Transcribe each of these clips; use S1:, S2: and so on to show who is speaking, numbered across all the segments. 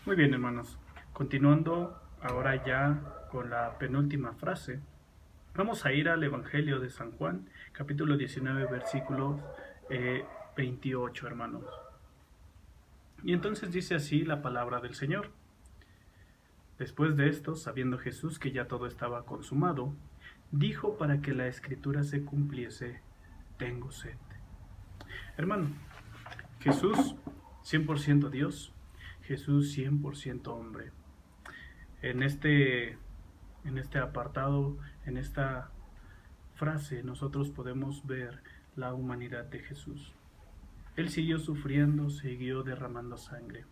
S1: Muy bien, hermanos. Continuando ahora ya con la penúltima frase, vamos a ir al Evangelio de San Juan, capítulo 19, versículos 28, hermanos. Y entonces dice así la palabra del Señor. Después de esto, sabiendo Jesús que ya todo estaba consumado, dijo para que la escritura se cumpliese: tengo sed. Hermano, Jesús 100% Dios, Jesús 100% hombre. En este apartado, en esta frase, nosotros podemos ver la humanidad de Jesús. Él siguió sufriendo, siguió derramando sangre.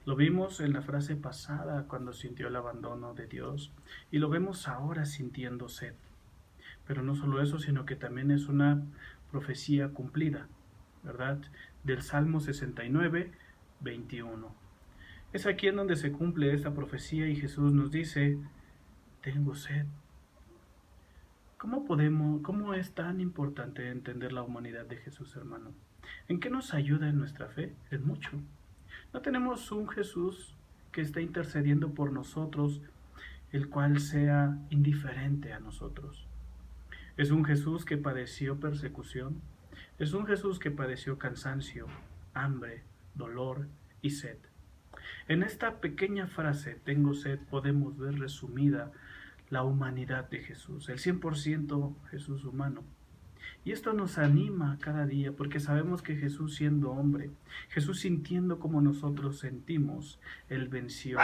S1: Lo vimos en la frase pasada cuando sintió el abandono de Dios, y lo vemos ahora sintiendo sed. Pero no solo eso, sino que también es una profecía cumplida, ¿verdad? Del Salmo 69, 21. Es aquí en donde se cumple esta profecía y Jesús nos dice: tengo sed. ¿Cómo es tan importante entender la humanidad de Jesús, hermano? ¿En qué nos ayuda en nuestra fe? En mucho. No tenemos un Jesús que está intercediendo por nosotros, el cual sea indiferente a nosotros. Es un Jesús que padeció persecución, es un Jesús que padeció cansancio, hambre, dolor y sed. En esta pequeña frase, tengo sed, podemos ver resumida la humanidad de Jesús, el 100% Jesús humano. Y esto nos anima cada día porque sabemos que Jesús, siendo hombre, Jesús sintiendo como nosotros sentimos, Él venció.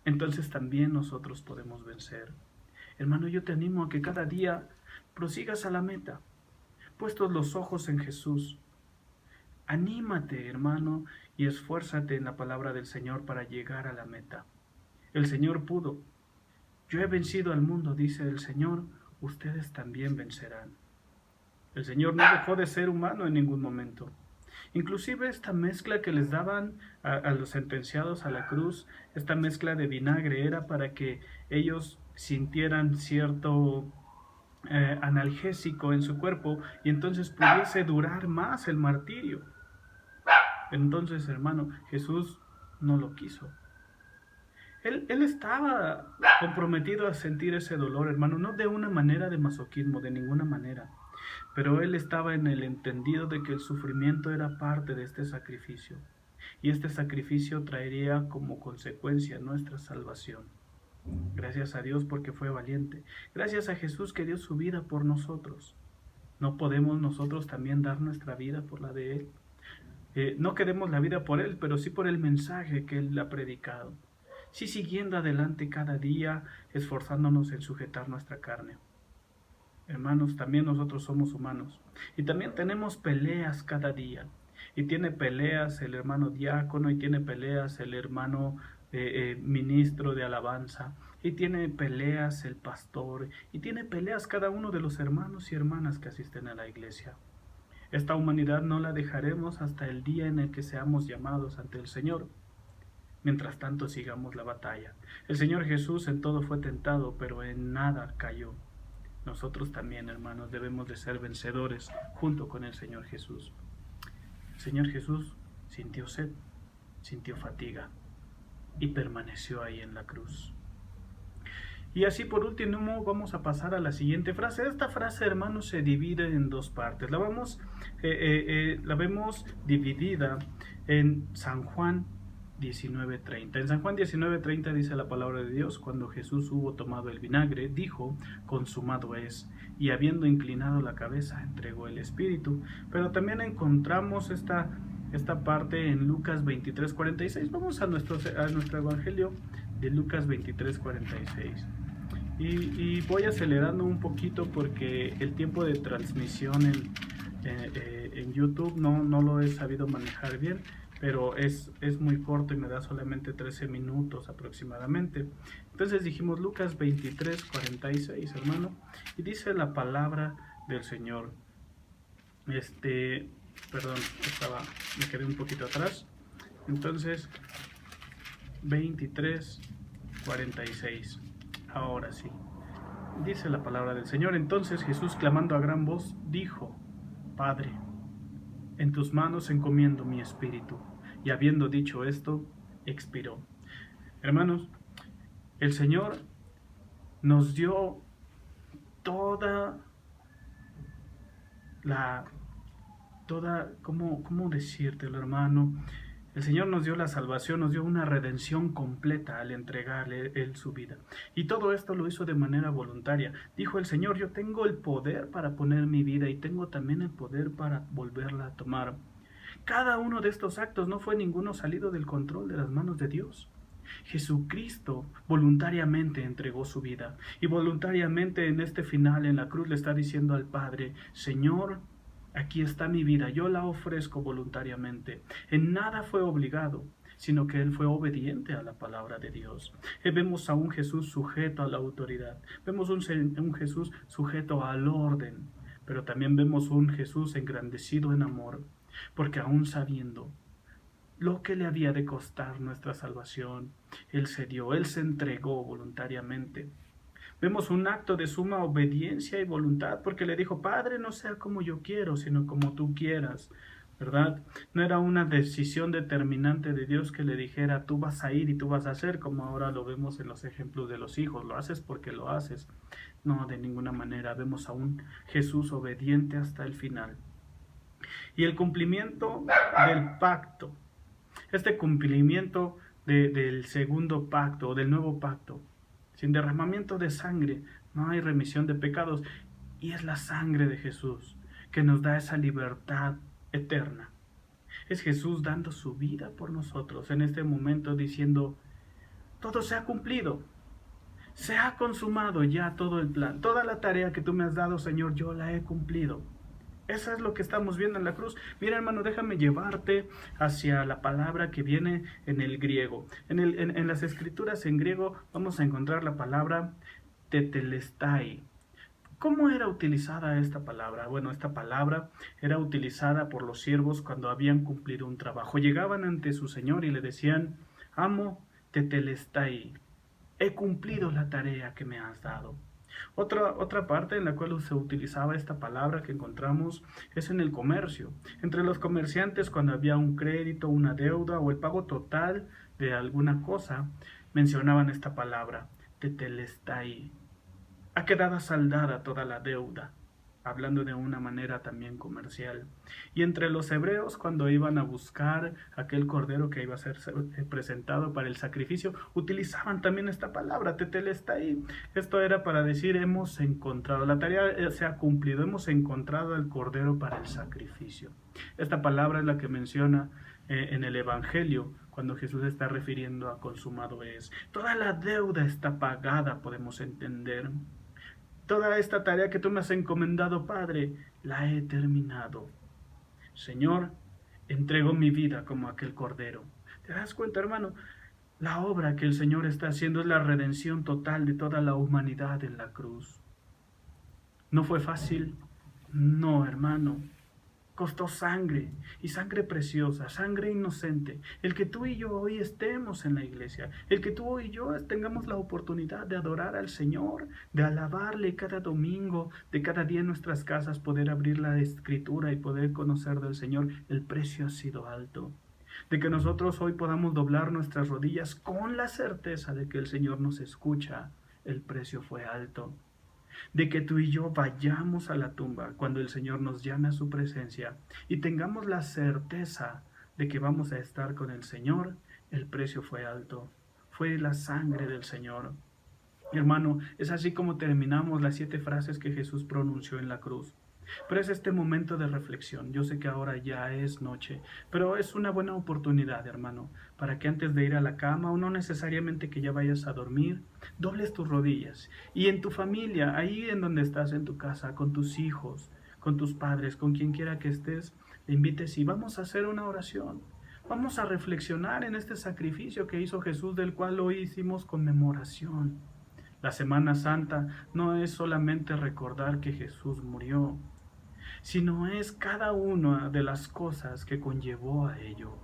S1: Entonces también nosotros podemos vencer. Hermano, yo te animo a que cada día prosigas a la meta, puestos los ojos en Jesús. Anímate, hermano, y esfuérzate en la palabra del Señor para llegar a la meta. El Señor pudo. Yo he vencido al mundo, dice el Señor, ustedes también vencerán. El Señor no dejó de ser humano en ningún momento. Inclusive esta mezcla que les daban a los sentenciados a la cruz, esta mezcla de vinagre, era para que ellos sintieran cierto analgésico en su cuerpo y entonces pudiese durar más el martirio. Entonces, hermano, Jesús no lo quiso. Él estaba comprometido a sentir ese dolor, hermano, no de una manera de masoquismo, de ninguna manera. Pero él estaba en el entendido de que el sufrimiento era parte de este sacrificio. Y este sacrificio traería como consecuencia nuestra salvación. Gracias a Dios porque fue valiente. Gracias a Jesús que dio su vida por nosotros. ¿No podemos nosotros también dar nuestra vida por la de Él? No queremos la vida por Él, pero sí por el mensaje que Él ha predicado. Sí, siguiendo adelante cada día, esforzándonos en sujetar nuestra carne. Hermanos, también nosotros somos humanos y también tenemos peleas cada día. Y tiene peleas el hermano diácono, y tiene peleas el hermano ministro de alabanza, y tiene peleas el pastor, y tiene peleas cada uno de los hermanos y hermanas que asisten a la iglesia. Esta humanidad no la dejaremos hasta el día en el que seamos llamados ante el Señor. Mientras tanto, sigamos la batalla. El Señor Jesús en todo fue tentado, pero en nada cayó. Nosotros también, hermanos, debemos de ser vencedores junto con el Señor Jesús. El Señor Jesús sintió sed, sintió fatiga y permaneció ahí en la cruz. Y así por último vamos a pasar a la siguiente frase. Esta frase, hermanos, se divide en dos partes. La vemos dividida en San Juan 19:30. En San Juan 19:30 dice la palabra de Dios: cuando Jesús hubo tomado el vinagre, dijo: consumado es, y habiendo inclinado la cabeza, entregó el espíritu. Pero también encontramos esta parte en Lucas 23:46. Vamos a nuestro evangelio de Lucas 23:46. Y voy acelerando un poquito porque el tiempo de transmisión en YouTube no lo he sabido manejar bien, pero es muy corto y me da solamente 13 minutos aproximadamente. Entonces dijimos Lucas 23:46, hermano, y dice la palabra del Señor. Perdón, me quedé un poquito atrás. Entonces, 23:46. Ahora sí. Dice la palabra del Señor: entonces Jesús, clamando a gran voz, dijo: Padre, en tus manos encomiendo mi espíritu. Y habiendo dicho esto, expiró. Hermanos, el Señor nos dio toda ¿cómo decírtelo, hermano? El Señor nos dio la salvación, nos dio una redención completa al entregarle Él su vida. Y todo esto lo hizo de manera voluntaria. Dijo el Señor, yo tengo el poder para poner mi vida y tengo también el poder para volverla a tomar. Cada uno de estos actos no fue ninguno salido del control de las manos de Dios. Jesucristo voluntariamente entregó su vida y voluntariamente en este final en la cruz le está diciendo al Padre, Señor, aquí está mi vida, yo la ofrezco voluntariamente. En nada fue obligado, sino que Él fue obediente a la palabra de Dios. Vemos a un Jesús sujeto a la autoridad, vemos un Jesús sujeto al orden, pero también vemos un Jesús engrandecido en amor, porque aún sabiendo lo que le había de costar nuestra salvación, Él se dio, Él se entregó voluntariamente. Vemos un acto de suma obediencia y voluntad, porque le dijo, Padre, no sea como yo quiero, sino como tú quieras, ¿verdad? No era una decisión determinante de Dios que le dijera, tú vas a ir y tú vas a hacer, como ahora lo vemos en los ejemplos de los hijos, lo haces porque lo haces. No, de ninguna manera, vemos a un Jesús obediente hasta el final. Y el cumplimiento del pacto. Este cumplimiento del segundo pacto o del nuevo pacto. Sin derramamiento de sangre no hay remisión de pecados. Y es la sangre de Jesús que nos da esa libertad eterna. Es Jesús dando su vida por nosotros en este momento diciendo, todo se ha cumplido. Se ha consumado ya todo el plan. Toda la tarea que tú me has dado, Señor, yo la he cumplido. Eso es lo que estamos viendo en la cruz. Mira, hermano, déjame llevarte hacia la palabra que viene en el griego. En las escrituras en griego vamos a encontrar la palabra tetelestai. ¿Cómo era utilizada esta palabra? Bueno, esta palabra era utilizada por los siervos cuando habían cumplido un trabajo. Llegaban ante su señor y le decían, amo tetelestai, he cumplido la tarea que me has dado. Otra parte en la cual se utilizaba esta palabra que encontramos es en el comercio. Entre los comerciantes, cuando había un crédito, una deuda o el pago total de alguna cosa, mencionaban esta palabra, tetelestai. Ha quedado saldada toda la deuda, hablando de una manera también comercial. Y entre los hebreos, cuando iban a buscar aquel cordero que iba a ser presentado para el sacrificio, utilizaban también esta palabra, tetelestai. Esto era para decir, hemos encontrado, la tarea se ha cumplido, hemos encontrado el cordero para el sacrificio. Esta palabra es la que menciona en el Evangelio, cuando Jesús está refiriendo a consumado es. Toda la deuda está pagada, podemos entender. Toda esta tarea que tú me has encomendado, Padre, la he terminado. Señor, entrego mi vida como aquel cordero. ¿Te das cuenta, hermano? La obra que el Señor está haciendo es la redención total de toda la humanidad en la cruz. ¿No fue fácil? No, hermano. Costó sangre, y sangre preciosa, sangre inocente. El que tú y yo hoy estemos en la iglesia, el que tú y yo tengamos la oportunidad de adorar al Señor, de alabarle cada domingo, de cada día en nuestras casas poder abrir la Escritura y poder conocer del Señor, el precio ha sido alto. De que nosotros hoy podamos doblar nuestras rodillas con la certeza de que el Señor nos escucha, el precio fue alto. De que tú y yo vayamos a la tumba cuando el Señor nos llame a su presencia y tengamos la certeza de que vamos a estar con el Señor, el precio fue alto, fue la sangre del Señor. Hermano, es así como terminamos las 7 frases que Jesús pronunció en la cruz. Pero es este momento de reflexión. Yo sé que ahora ya es noche, pero es una buena oportunidad, hermano, para que antes de ir a la cama, o no necesariamente que ya vayas a dormir, dobles tus rodillas. Y en tu familia, ahí en donde estás, en tu casa, con tus hijos, con tus padres, con quien quiera que estés, le invites y vamos a hacer una oración. Vamos a reflexionar en este sacrificio que hizo Jesús, del cual hoy hicimos conmemoración. La Semana Santa no es solamente recordar que Jesús murió, sino es cada una de las cosas que conllevó a ello.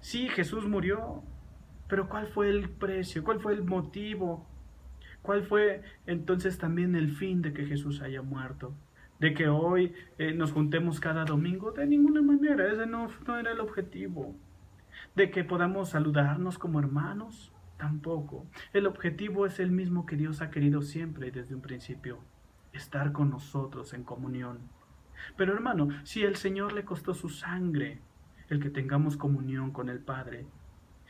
S1: Sí, Jesús murió, pero ¿cuál fue el precio? ¿Cuál fue el motivo? ¿Cuál fue entonces también el fin de que Jesús haya muerto? ¿De que hoy nos juntemos cada domingo? De ninguna manera, ese no era el objetivo. ¿De que podamos saludarnos como hermanos? Tampoco. El objetivo es el mismo que Dios ha querido siempre y desde un principio, estar con nosotros en comunión. Pero hermano, si el Señor le costó su sangre el que tengamos comunión con el Padre,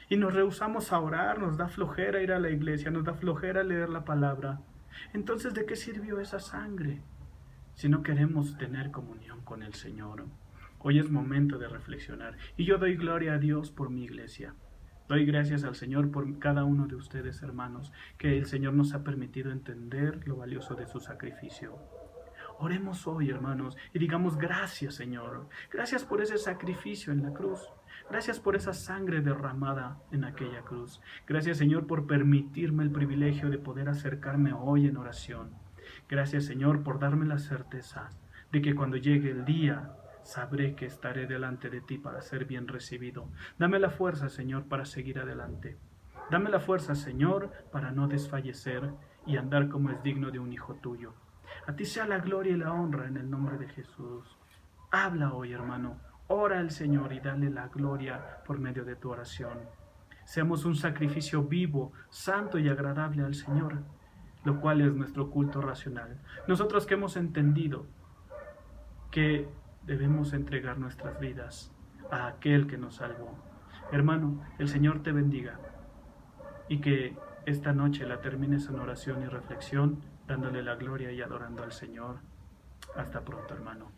S1: y nos rehusamos a orar, nos da flojera ir a la iglesia, nos da flojera leer la palabra, entonces ¿de qué sirvió esa sangre si no queremos tener comunión con el Señor? Hoy es momento de reflexionar y yo doy gloria a Dios por mi iglesia. Doy gracias al Señor por cada uno de ustedes, hermanos, que el Señor nos ha permitido entender lo valioso de su sacrificio. Oremos hoy, hermanos, y digamos gracias, Señor. Gracias por ese sacrificio en la cruz. Gracias por esa sangre derramada en aquella cruz. Gracias, Señor, por permitirme el privilegio de poder acercarme hoy en oración. Gracias, Señor, por darme la certeza de que cuando llegue el día sabré que estaré delante de ti para ser bien recibido. Dame la fuerza, Señor, para seguir adelante. Dame la fuerza, Señor, para no desfallecer y andar como es digno de un hijo tuyo. A ti sea la gloria y la honra en el nombre de Jesús. Habla hoy, hermano. Ora al Señor y dale la gloria por medio de tu oración. Seamos un sacrificio vivo, santo y agradable al Señor, lo cual es nuestro culto racional. Nosotros que hemos entendido que debemos entregar nuestras vidas a aquel que nos salvó. Hermano, el Señor te bendiga y que esta noche la termines en oración y reflexión, dándole la gloria y adorando al Señor. Hasta pronto, hermano.